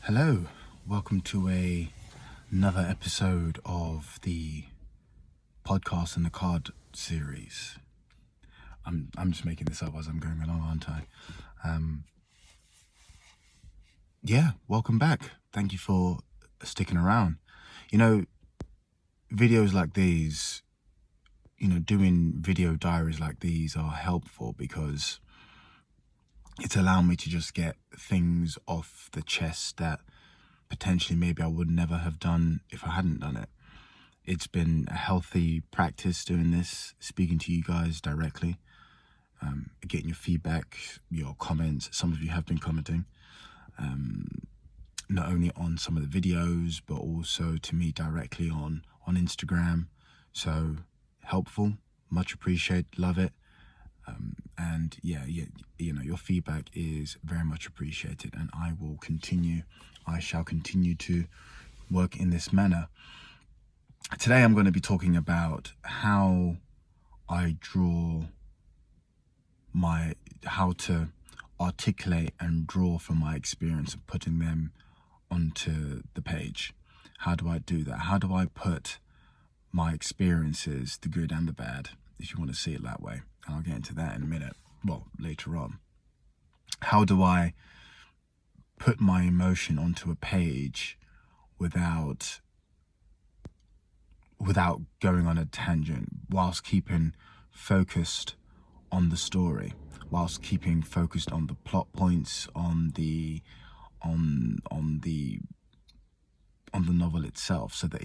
Hello, welcome to another episode of the podcast and the card series. I'm just making this up as I'm going along, aren't I? Welcome back. Thank you for sticking around. Videos like these, doing video diaries like these are helpful because it's allowing me to just get things off the chest that potentially maybe I would never have done if I hadn't done it. It's been a healthy practice doing this, speaking to you guys directly, getting your feedback, your comments. Some of you have been commenting, not only on some of the videos, but also to me directly on Instagram. So helpful, much appreciated, love it. And your feedback is very much appreciated, and I shall continue to work in this manner. Today I'm going to be talking about how I how to articulate and draw from my experience of putting them onto the page. How do I do that? How do I put my experiences, the good and the bad, if you want to see it that way? And I'll get into that in a minute, later on. How do I put my emotion onto a page without going on a tangent, whilst keeping focused on the story, whilst keeping focused on the plot points, on the novel itself, so that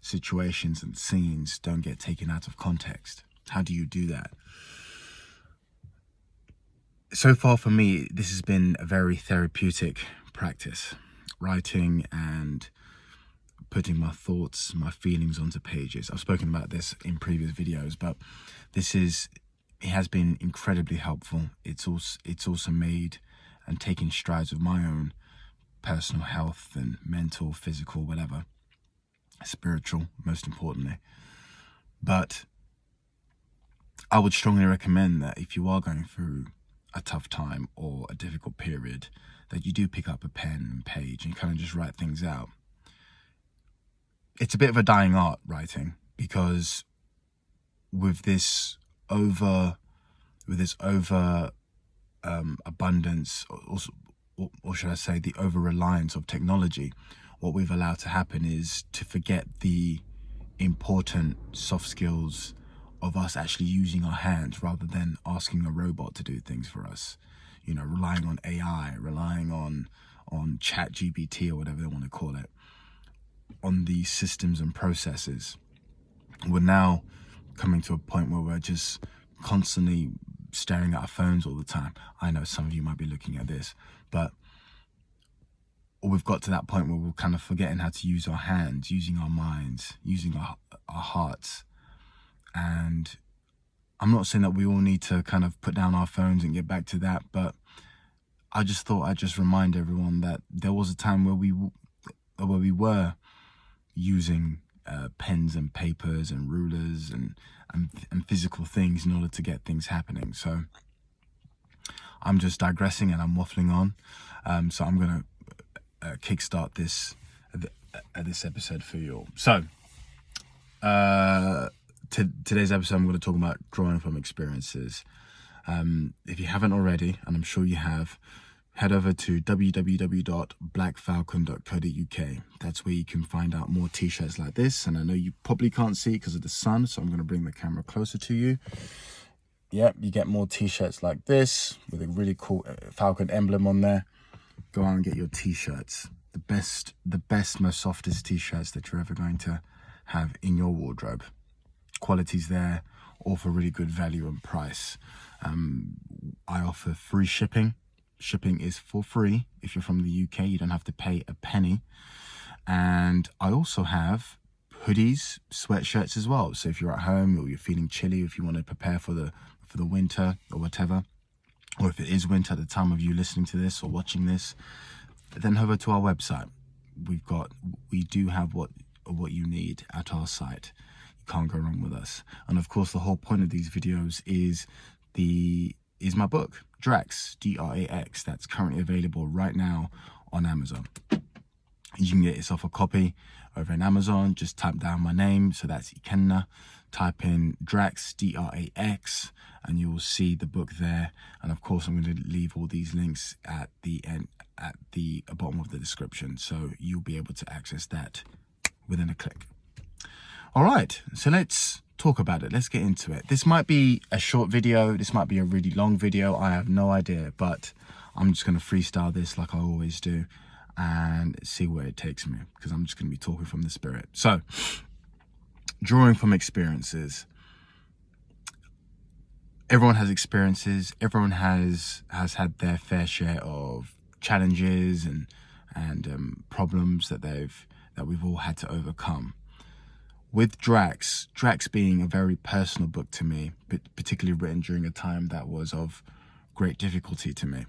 situations and scenes don't get taken out of context. How do you do that? So far for me, this has been a very therapeutic practice, writing and putting my thoughts, my feelings onto pages. I've spoken about this in previous videos, but it has been incredibly helpful. It's also made and taken strides of my own personal health and mental, physical, whatever, spiritual, most importantly. But I would strongly recommend that if you are going through a tough time or a difficult period, that you do pick up a pen and page and kind of just write things out. It's a bit of a dying art, writing, because with this abundance, or should I say the over-reliance of technology, what we've allowed to happen is to forget the important soft skills of us actually using our hands rather than asking a robot to do things for us. Relying on AI, relying on chat GPT or whatever they want to call it, on these systems and processes. We're now coming to a point where we're just constantly staring at our phones all the time. I know some of you might be looking at this, but we've got to that point where we're kind of forgetting how to use our hands, using our minds, using our hearts. And I'm not saying that we all need to kind of put down our phones and get back to that, but I just thought I'd just remind everyone that there was a time where we were using pens and papers and rulers and physical things in order to get things happening. So I'm just digressing and I'm waffling on. So I'm going to kickstart this episode for you all. So today's episode, I'm going to talk about drawing from experiences. If you haven't already, and I'm sure you have, head over to www.blaquefalcon.co.uk. That's where you can find out more t-shirts like this. And I know you probably can't see because of the sun, so I'm going to bring the camera closer to you. Yep, you get more t-shirts like this with a really cool Falcon emblem on there. Go out and get your t-shirts. The best, most softest t-shirts that you're ever going to have in your wardrobe. Quality's there, all for really good value and price. I offer free shipping. Shipping is for free. If you're from the UK, you don't have to pay a penny. And I also have hoodies, sweatshirts as well. So if you're at home or you're feeling chilly, if you want to prepare for the winter or whatever, or if it is winter at the time of you listening to this or watching this, then head over to our website. We do have what you need at our site. You can't go wrong with us. And of course, the whole point of these videos is is my book, Drax, D-R-A-X, that's currently available right now on Amazon. You can get yourself a copy over in Amazon. Just type down my name, so that's Ikenna. Type in Drax, D-R-A-X, and you will see the book there. And of course, I'm going to leave all these links at the end, at the bottom of the description, so you'll be able to access that within a click. All right, so let's talk about it. Let's get into it. This might be a short video. This might be a really long video. I have no idea, but I'm just going to freestyle this like I always do and see where it takes me, because I'm just going to be talking from the spirit. So, drawing from experiences. Everyone has experiences. Everyone has had their fair share of challenges and problems that we've all had to overcome. With Drax being a very personal book to me, but particularly written during a time that was of great difficulty to me,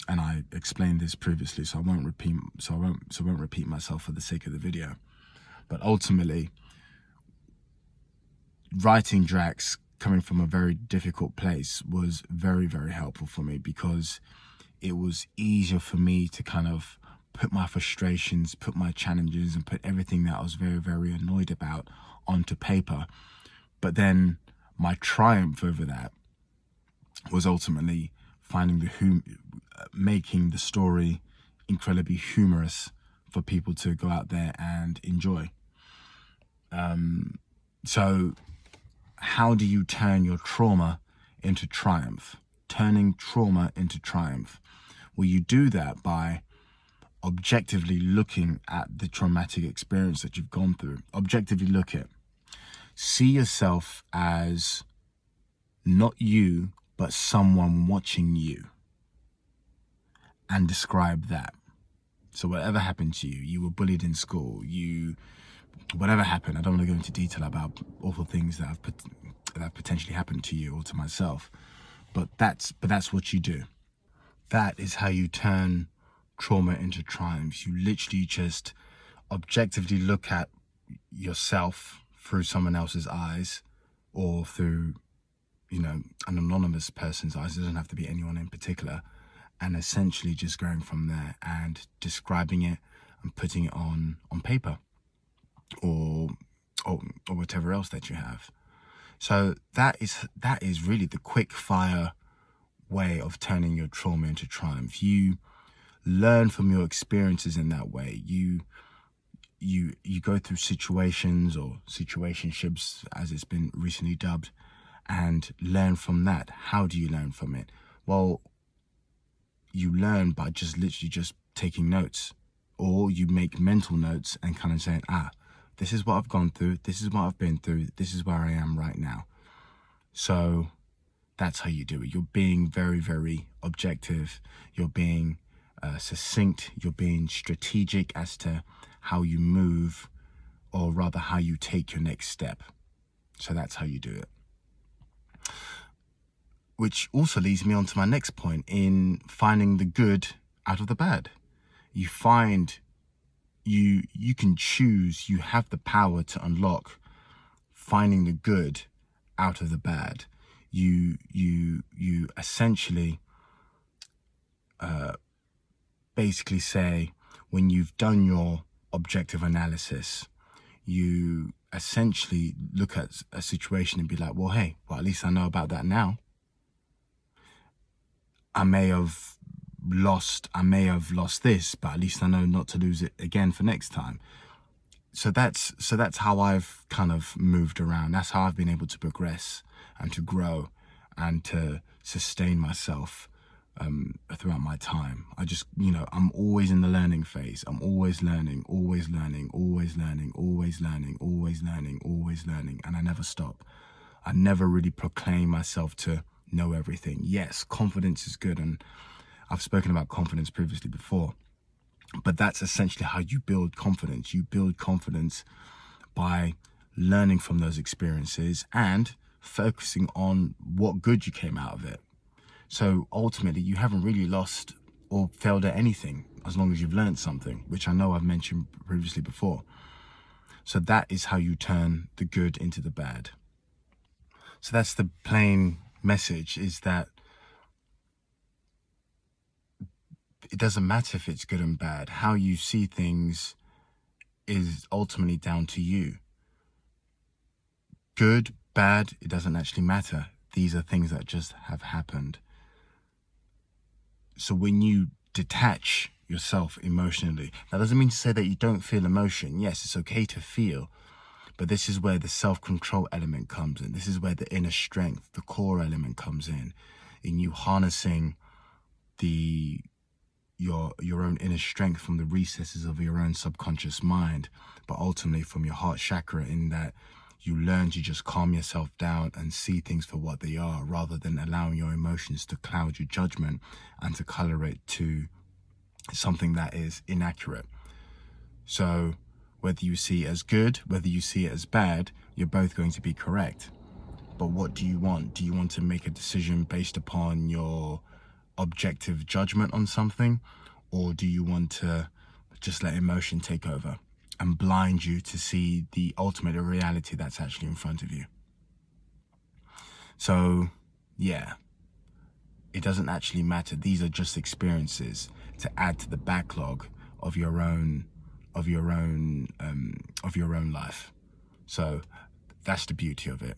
and I explained this previously, so I won't repeat myself for the sake of the video. But ultimately, writing Drax coming from a very difficult place was very, very helpful for me, because it was easier for me to kind of put my frustrations, put my challenges, and put everything that I was very, very annoyed about onto paper. But then my triumph over that was ultimately making the story incredibly humorous for people to go out there and enjoy. So how do you turn your trauma into triumph? Turning trauma into triumph. Well, you do that by objectively looking at the traumatic experience that you've gone through. Objectively look at. See yourself as not you, but someone watching you. And describe that. So whatever happened to you, you were bullied in school, whatever happened, I don't want to go into detail about awful things that have potentially happened to you or to myself, but that's what you do. That is how you turn trauma into triumphs. You literally just objectively look at yourself through someone else's eyes, or through, an anonymous person's eyes. It doesn't have to be anyone in particular. And essentially just going from there and describing it and putting it on paper or whatever else that you have. So that is really the quick fire way of turning your trauma into triumph. You learn from your experiences in that way. You go through situations, or situationships as it's been recently dubbed, and learn from that. How do you learn from it? Well, you learn by literally just taking notes, or you make mental notes and kind of saying, this is what I've gone through, this is what I've been through, this is where I am right now. So that's how you do it. You're being very, very objective. You're being succinct. You're being strategic as to how you move, or rather how you take your next step. So that's how you do it. Which also leads me on to my next point in finding the good out of the bad. You find you can choose, you have the power to unlock finding the good out of the bad. You essentially basically say, when you've done your objective analysis, you essentially look at a situation and be like, well, hey, at least I know about that now. I may have lost this, but at least I know not to lose it again for next time. So that's how I've kind of moved around. That's how I've been able to progress and to grow and to sustain myself throughout my time. I just, I'm always in the learning phase. I'm always learning, always learning, always learning, always learning, always learning, always learning, and I never stop. I never really proclaim myself to know everything. Yes, confidence is good, and I've spoken about confidence previously before, but that's essentially how you build confidence. You build confidence by learning from those experiences and focusing on what good you came out of it. So ultimately, you haven't really lost or failed at anything as long as you've learned something, which I know I've mentioned previously before. So that is how you turn the good into the bad. So that's the plain message, is that it doesn't matter if it's good and bad. How you see things is ultimately down to you. Good, bad, it doesn't actually matter. These are things that just have happened. So when you detach yourself emotionally, that doesn't mean to say that you don't feel emotion. Yes, it's okay to feel, but this is where the self-control element comes in. This is where the inner strength, the core element comes in you harnessing your own inner strength from the recesses of your own subconscious mind, but ultimately from your heart chakra, in that you learn to just calm yourself down and see things for what they are, rather than allowing your emotions to cloud your judgment and to color it to something that is inaccurate. So whether you see it as good, whether you see it as bad, you're both going to be correct. But what do you want? Do you want to make a decision based upon your objective judgment on something? Or do you want to just let emotion take over and blind you to see the ultimate reality that's actually in front of you? So, yeah, it doesn't actually matter. These are just experiences to add to the backlog of your own life. So that's the beauty of it.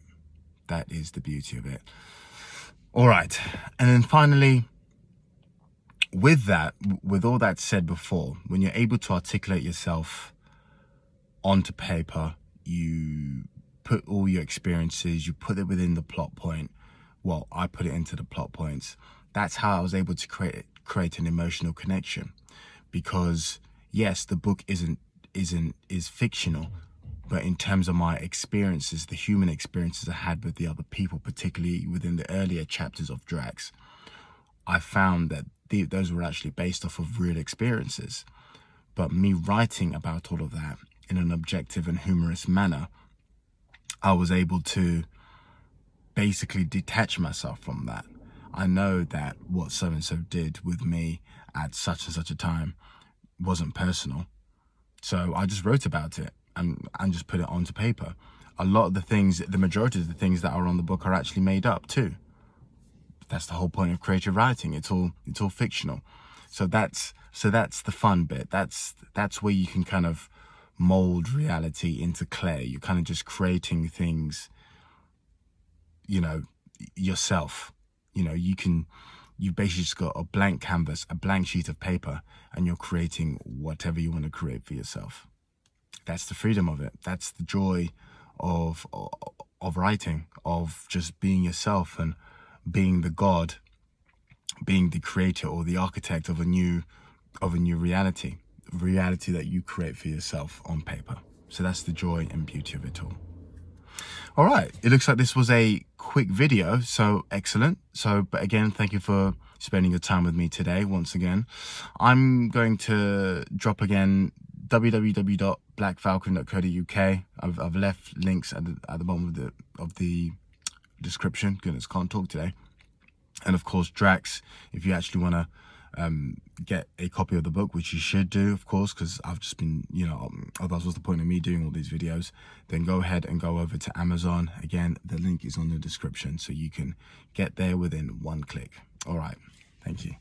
That is the beauty of it. All right. And then finally, with all that said before, when you're able to articulate yourself onto paper, you put all your experiences, you put it within the plot point. Well, I put it into the plot points. That's how I was able to create an emotional connection. Because yes, the book is fictional, but in terms of my experiences, the human experiences I had with the other people, particularly within the earlier chapters of Drax, I found that those were actually based off of real experiences. But me writing about all of that in an objective and humorous manner, I was able to basically detach myself from that. I know that what so-and-so did with me at such and such a time wasn't personal. So I just wrote about it and just put it onto paper. A lot of the things, the majority of the things that are on the book are actually made up too. That's the whole point of creative writing. It's all fictional. So that's the fun bit. That's where you can kind of mold reality into clay. You're kind of just creating things, yourself. You basically just got a blank canvas, a blank sheet of paper, and you're creating whatever you want to create for yourself. That's the freedom of it. That's the joy of writing, of just being yourself and being the god, being the creator or the architect of a new reality that you create for yourself on paper. So that's the joy and beauty of it all. All right, it looks like this was a quick video, so excellent. But again, thank you for spending your time with me today. Once again, I'm going to drop again www.blaquefalcon.co.uk. I've left links at the bottom of the description. Goodness, can't talk today. And of course, Drax, if you actually want to get a copy of the book, which you should do, of course, because I've just been, otherwise what's the point of me doing all these videos? Then go ahead and go over to Amazon. Again, the link is on the description, so you can get there within one click. All right, thank you.